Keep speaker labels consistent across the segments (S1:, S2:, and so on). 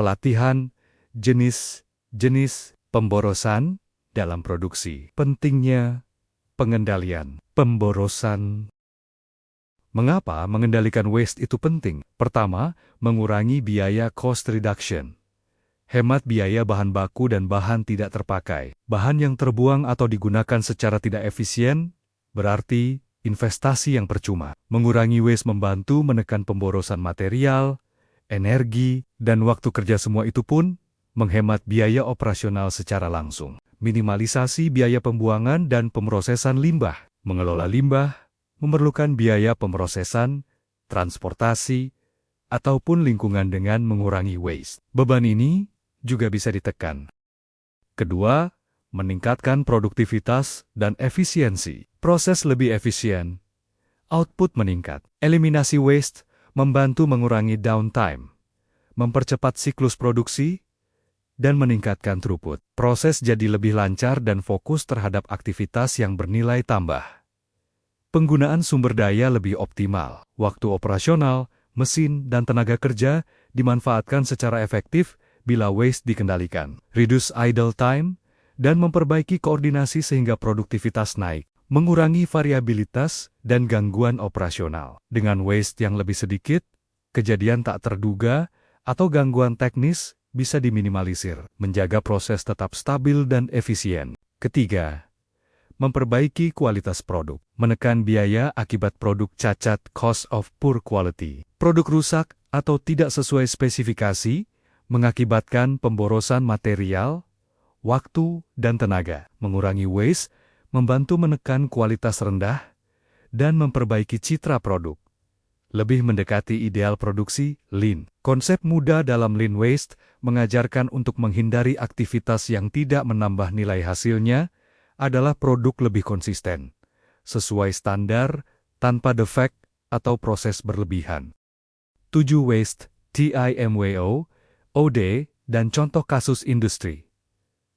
S1: pelatihan, jenis-jenis pemborosan dalam produksi. Pentingnya pengendalian pemborosan. Mengapa mengendalikan waste itu penting? Pertama, mengurangi biaya cost reduction. Hemat biaya bahan baku dan bahan tidak terpakai. Bahan yang terbuang atau digunakan secara tidak efisien berarti investasi yang percuma. Mengurangi waste membantu menekan pemborosan material, energi, dan waktu kerja. Semua itu pun menghemat biaya operasional secara langsung. Minimalisasi biaya pembuangan dan pemrosesan limbah. Mengelola limbah memerlukan biaya pemrosesan, transportasi, ataupun lingkungan. Dengan mengurangi waste, beban ini juga bisa ditekan. Kedua, meningkatkan produktivitas dan efisiensi. Proses lebih efisien, output meningkat. Eliminasi waste membantu mengurangi downtime, mempercepat siklus produksi, dan meningkatkan throughput. Proses jadi lebih lancar dan fokus terhadap aktivitas yang bernilai tambah. Penggunaan sumber daya lebih optimal. Waktu operasional, mesin, dan tenaga kerja dimanfaatkan secara efektif bila waste dikendalikan. Reduce idle time dan memperbaiki koordinasi sehingga produktivitas naik. Mengurangi variabilitas dan gangguan operasional. Dengan waste yang lebih sedikit, kejadian tak terduga atau gangguan teknis bisa diminimalisir. Menjaga proses tetap stabil dan efisien. Ketiga, memperbaiki kualitas produk. Menekan biaya akibat produk cacat, cost of poor quality. Produk rusak atau tidak sesuai spesifikasi mengakibatkan pemborosan material, waktu, dan tenaga. Mengurangi waste membantu menekan kualitas rendah dan memperbaiki citra produk. Lebih mendekati ideal produksi, lean. Konsep mudah dalam lean waste mengajarkan untuk menghindari aktivitas yang tidak menambah nilai. Hasilnya adalah produk lebih konsisten, sesuai standar, tanpa defek atau proses berlebihan. 7 waste, TIMWO, OD, dan contoh kasus industri.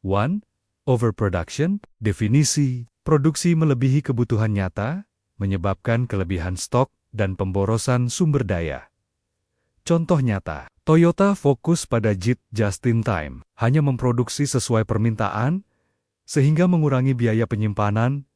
S1: 1. Overproduction. Definisi, produksi melebihi kebutuhan nyata, menyebabkan kelebihan stok dan pemborosan sumber daya. Contoh nyata, Toyota fokus pada JIT just-in-time, hanya memproduksi sesuai permintaan, sehingga mengurangi biaya penyimpanan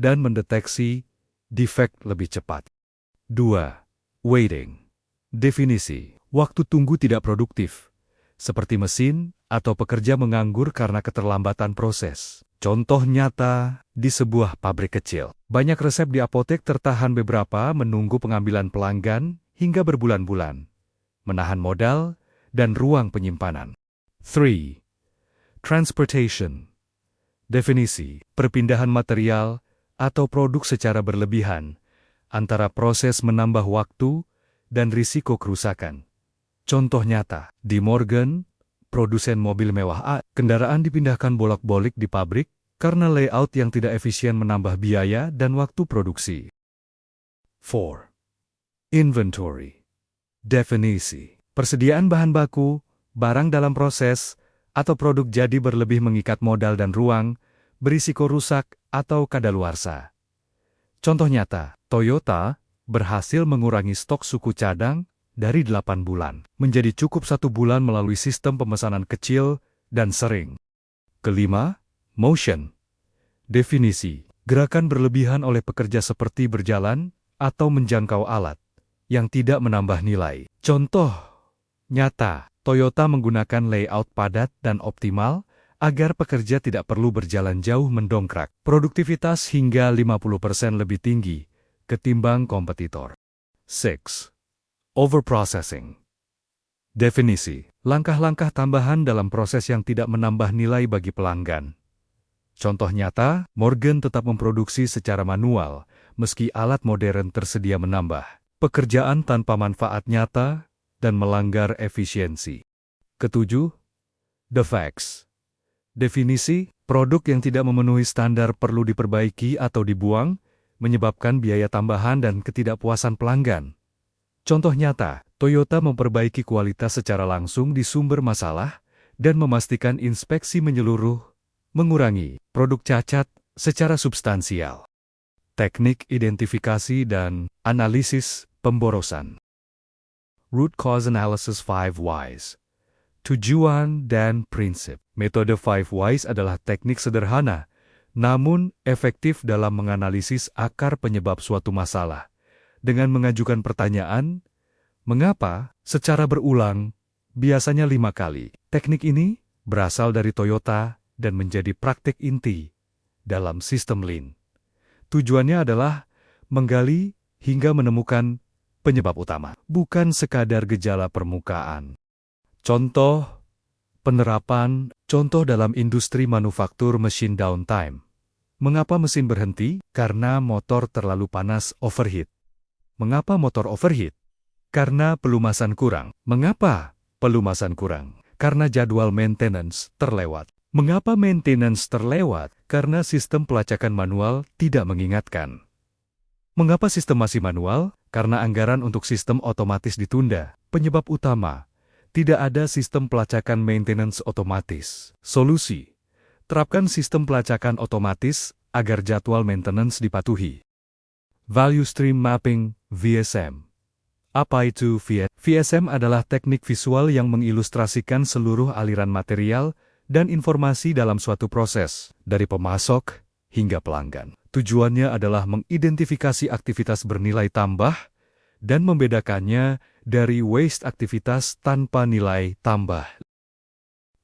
S1: dan mendeteksi defek lebih cepat. 2. Waiting. Definisi, waktu tunggu tidak produktif, seperti mesin atau pekerja menganggur karena keterlambatan proses. Contoh nyata di sebuah pabrik kecil. Banyak resep di apotek tertahan beberapa menunggu pengambilan pelanggan hingga berbulan-bulan, menahan modal dan ruang penyimpanan. 3. Transportation. Definisi, perpindahan material atau produk secara berlebihan antara proses menambah waktu dan risiko kerusakan. Contoh nyata, di Morgan, produsen mobil mewah A, kendaraan dipindahkan bolak-balik di pabrik karena layout yang tidak efisien menambah biaya dan waktu produksi. 4. Inventory. Definisi, persediaan bahan baku, barang dalam proses, atau produk jadi berlebih mengikat modal dan ruang, berisiko rusak atau kadaluarsa. Contoh nyata, Toyota berhasil mengurangi stok suku cadang dari 8 bulan, menjadi cukup 1 bulan melalui sistem pemesanan kecil dan sering. Kelima, motion. Definisi, gerakan berlebihan oleh pekerja seperti berjalan atau menjangkau alat yang tidak menambah nilai. Contoh nyata, Toyota menggunakan layout padat dan optimal agar pekerja tidak perlu berjalan jauh mendongkrak. Produktivitas hingga 50% lebih tinggi ketimbang kompetitor. 6. Overprocessing. Definisi, langkah-langkah tambahan dalam proses yang tidak menambah nilai bagi pelanggan. Contoh nyata, Morgan tetap memproduksi secara manual, meski alat modern tersedia menambah pekerjaan tanpa manfaat nyata dan melanggar efisiensi. Ketujuh, defects. Definisi, produk yang tidak memenuhi standar perlu diperbaiki atau dibuang, menyebabkan biaya tambahan dan ketidakpuasan pelanggan. Contoh nyata, Toyota memperbaiki kualitas secara langsung di sumber masalah dan memastikan inspeksi menyeluruh, mengurangi produk cacat secara substansial. Teknik identifikasi dan analisis pemborosan. Root Cause Analysis 5 Whys. tujuan, dan prinsip. Metode 5 Whys adalah teknik sederhana, namun efektif dalam menganalisis akar penyebab suatu masalah. Dengan mengajukan pertanyaan, mengapa, secara berulang, biasanya 5 kali. Teknik ini berasal dari Toyota dan menjadi praktik inti dalam sistem Lean. Tujuannya adalah menggali hingga menemukan penyebab utama, bukan sekadar gejala permukaan. Contoh penerapan, contoh dalam industri manufaktur mesin downtime. Mengapa mesin berhenti? Karena motor terlalu panas overheat. Mengapa motor overheat? Karena pelumasan kurang. Mengapa pelumasan kurang? Karena jadwal maintenance terlewat. Mengapa maintenance terlewat? Karena sistem pelacakan manual tidak mengingatkan. Mengapa sistem masih manual? Karena anggaran untuk sistem otomatis ditunda. Penyebab utama, tidak ada sistem pelacakan maintenance otomatis. Solusi, terapkan sistem pelacakan otomatis agar jadwal maintenance dipatuhi. Value Stream Mapping, VSM. Apa itu VSM? Adalah teknik visual yang mengilustrasikan seluruh aliran material dan informasi dalam suatu proses, dari pemasok hingga pelanggan. Tujuannya adalah mengidentifikasi aktivitas bernilai tambah dan membedakannya dari waste aktivitas tanpa nilai tambah.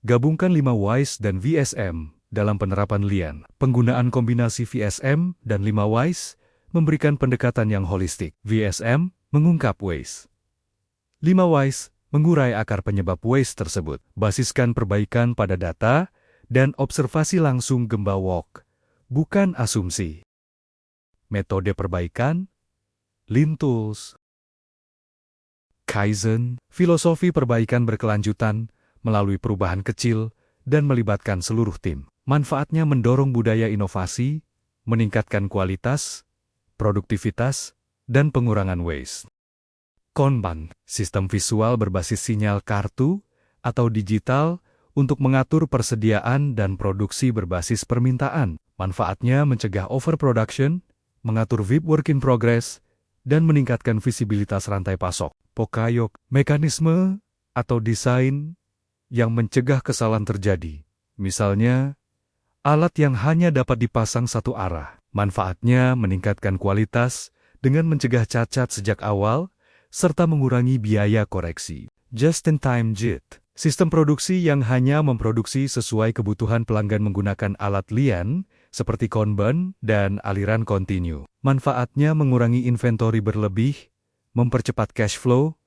S1: Gabungkan 5 Whys dan VSM dalam penerapan Lean. Penggunaan kombinasi VSM dan 5 Whys memberikan pendekatan yang holistik. VSM mengungkap waste. 5 Whys mengurai akar penyebab waste tersebut. Basiskan perbaikan pada data dan observasi langsung Gemba Walk, bukan asumsi. Metode perbaikan, Lean Tools. Kaizen, filosofi perbaikan berkelanjutan melalui perubahan kecil dan melibatkan seluruh tim. Manfaatnya mendorong budaya inovasi, meningkatkan kualitas, produktivitas, dan pengurangan waste. Kanban, sistem visual berbasis sinyal kartu atau digital untuk mengatur persediaan dan produksi berbasis permintaan. Manfaatnya mencegah overproduction, mengatur VIP work in progress, dan meningkatkan visibilitas rantai pasok. Pokayok, mekanisme atau desain yang mencegah kesalahan terjadi. Misalnya, alat yang hanya dapat dipasang satu arah. Manfaatnya meningkatkan kualitas dengan mencegah cacat sejak awal, serta mengurangi biaya koreksi. Just-in-time JIT, sistem produksi yang hanya memproduksi sesuai kebutuhan pelanggan menggunakan alat Lean, seperti Kanban dan aliran kontinu. Manfaatnya mengurangi inventory berlebih, mempercepat cash flow,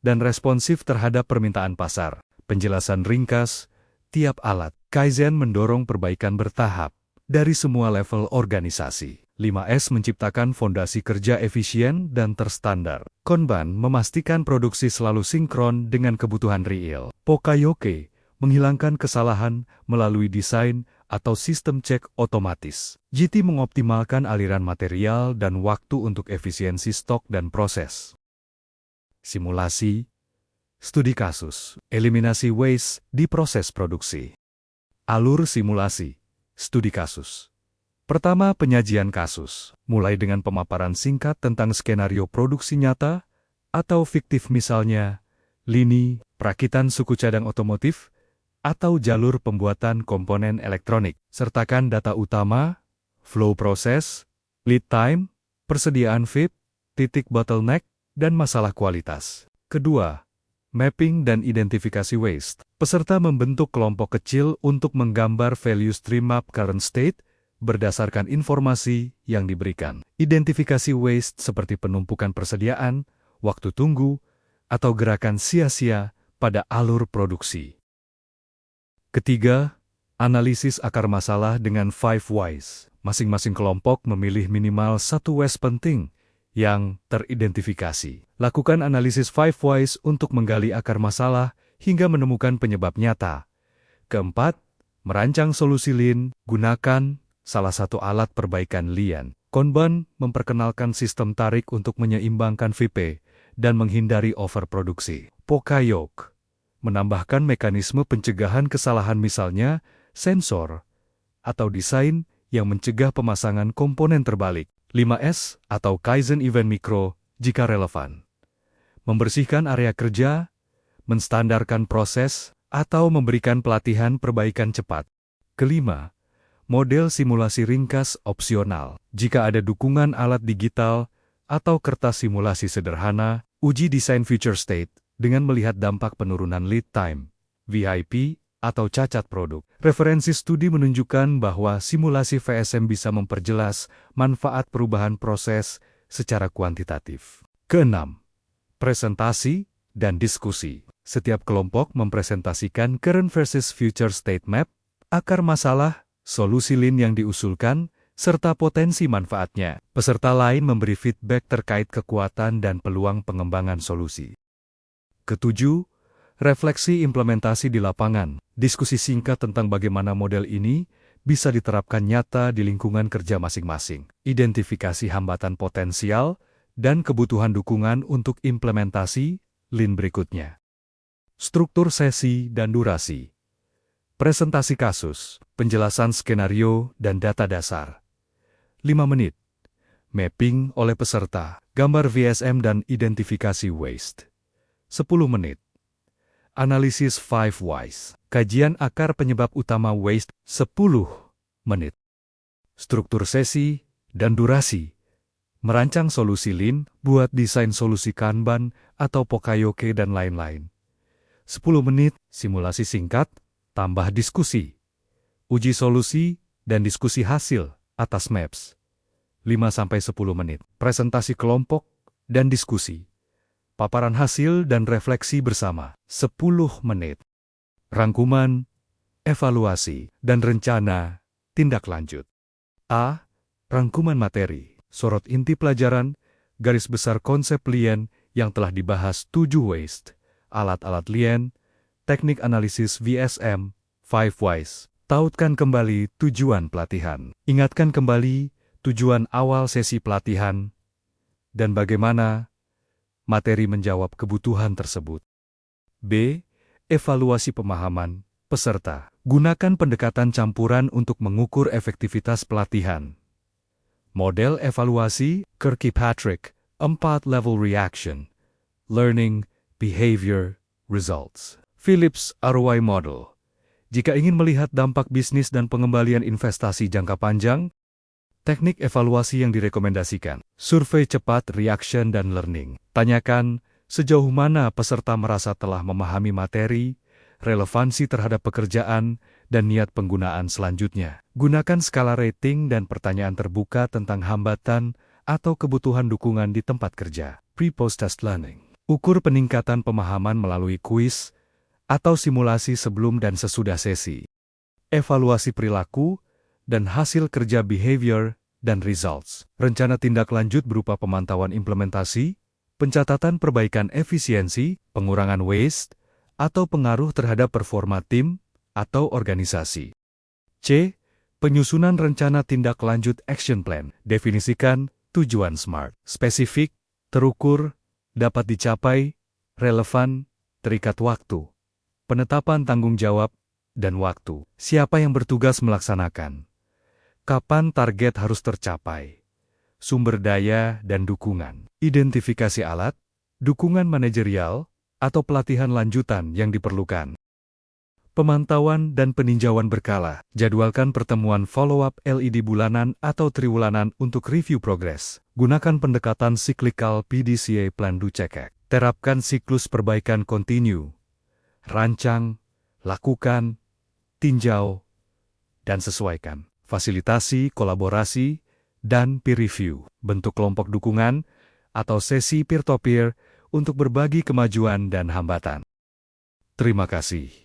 S1: dan responsif terhadap permintaan pasar. Penjelasan ringkas, tiap alat. Kaizen mendorong perbaikan bertahap dari semua level organisasi. 5S menciptakan fondasi kerja efisien dan terstandar. Kanban memastikan produksi selalu sinkron dengan kebutuhan real. Pokayoke menghilangkan kesalahan melalui desain atau sistem cek otomatis. JT mengoptimalkan aliran material dan waktu untuk efisiensi stok dan proses. Simulasi, studi kasus, eliminasi waste di proses produksi. Alur simulasi, studi kasus. Pertama, penyajian kasus, mulai dengan pemaparan singkat tentang skenario produksi nyata atau fiktif, misalnya lini, perakitan suku cadang otomotif, atau jalur pembuatan komponen elektronik. Sertakan data utama, flow proses, lead time, persediaan VIP, titik bottleneck, dan masalah kualitas. Kedua, mapping dan identifikasi waste. Peserta membentuk kelompok kecil untuk menggambar value stream map current state berdasarkan informasi yang diberikan. Identifikasi waste seperti penumpukan persediaan, waktu tunggu, atau gerakan sia-sia pada alur produksi. Ketiga, analisis akar masalah dengan 5 Whys. Masing-masing kelompok memilih minimal 1 waste penting yang teridentifikasi. Lakukan analisis 5 Whys untuk menggali akar masalah hingga menemukan penyebab nyata. Keempat, merancang solusi Lean, gunakan salah satu alat perbaikan Lean. Kanban memperkenalkan sistem tarik untuk menyeimbangkan VIP dan menghindari overproduksi. Pokayok menambahkan mekanisme pencegahan kesalahan, misalnya sensor atau desain yang mencegah pemasangan komponen terbalik. 5S atau Kaizen Event Mikro jika relevan. Membersihkan area kerja, menstandarkan proses, atau memberikan pelatihan perbaikan cepat. Kelima, model simulasi ringkas opsional. Jika ada dukungan alat digital atau kertas simulasi sederhana, uji desain future state dengan melihat dampak penurunan lead time, VIP, atau cacat produk. Referensi studi menunjukkan bahwa simulasi VSM bisa memperjelas manfaat perubahan proses secara kuantitatif. Keenam, presentasi dan diskusi. Setiap kelompok mempresentasikan current versus future state map, akar masalah, solusi Lean yang diusulkan, serta potensi manfaatnya. Peserta lain memberi feedback terkait kekuatan dan peluang pengembangan solusi. Ketujuh, refleksi implementasi di lapangan. Diskusi singkat tentang bagaimana model ini bisa diterapkan nyata di lingkungan kerja masing-masing. Identifikasi hambatan potensial dan kebutuhan dukungan untuk implementasi Lean berikutnya. Struktur sesi dan durasi. Presentasi kasus, penjelasan skenario dan data dasar. 5 menit. Mapping oleh peserta, gambar VSM dan identifikasi waste. 10 menit. Analisis 5 whys. Kajian akar penyebab utama waste 10 menit. Struktur sesi dan durasi. Merancang solusi Lean, buat desain solusi Kanban atau Pokayoke dan lain-lain. 10 menit, simulasi singkat, tambah diskusi. Uji solusi dan diskusi hasil atas maps. 5-10 menit. Presentasi kelompok dan diskusi. Paparan hasil dan refleksi bersama. 10 menit. Rangkuman, evaluasi, dan rencana tindak lanjut. A. Rangkuman materi. Sorot inti pelajaran, garis besar konsep Lean yang telah dibahas 7 waste, alat-alat Lean, teknik analisis VSM, 5 whys. Tautkan kembali tujuan pelatihan. Ingatkan kembali tujuan awal sesi pelatihan dan bagaimana materi menjawab kebutuhan tersebut. B. Evaluasi pemahaman peserta. Gunakan pendekatan campuran untuk mengukur efektivitas pelatihan. Model evaluasi Kirkpatrick, 4 level reaction, learning, behavior, results. Phillips ROI Model. Jika ingin melihat dampak bisnis dan pengembalian investasi jangka panjang, teknik evaluasi yang direkomendasikan. Survei cepat, reaction, dan learning. Tanyakan sejauh mana peserta merasa telah memahami materi, relevansi terhadap pekerjaan, dan niat penggunaan selanjutnya. Gunakan skala rating dan pertanyaan terbuka tentang hambatan atau kebutuhan dukungan di tempat kerja. Pre-post-test learning. Ukur peningkatan pemahaman melalui kuis atau simulasi sebelum dan sesudah sesi. Evaluasi perilaku dan hasil kerja behavior dan results. Rencana tindak lanjut berupa pemantauan implementasi, pencatatan perbaikan efisiensi, pengurangan waste, atau pengaruh terhadap performa tim atau organisasi. C. Penyusunan rencana tindak lanjut action plan. Definisikan tujuan SMART. Spesifik, terukur, dapat dicapai, relevan, terikat waktu. Penetapan tanggung jawab dan waktu. Siapa yang bertugas melaksanakan? Kapan target harus tercapai? Sumber daya dan dukungan. Identifikasi alat, dukungan manajerial, atau pelatihan lanjutan yang diperlukan. Pemantauan dan peninjauan berkala. Jadwalkan pertemuan follow-up LED bulanan atau triwulanan untuk review progres. Gunakan pendekatan cyclical PDCA Plan Do Check Act. Terapkan siklus perbaikan kontinu. Rancang, lakukan, tinjau, dan sesuaikan. Fasilitasi, kolaborasi, dan peer review. Bentuk kelompok dukungan atau sesi peer-to-peer untuk berbagi kemajuan dan hambatan. Terima kasih.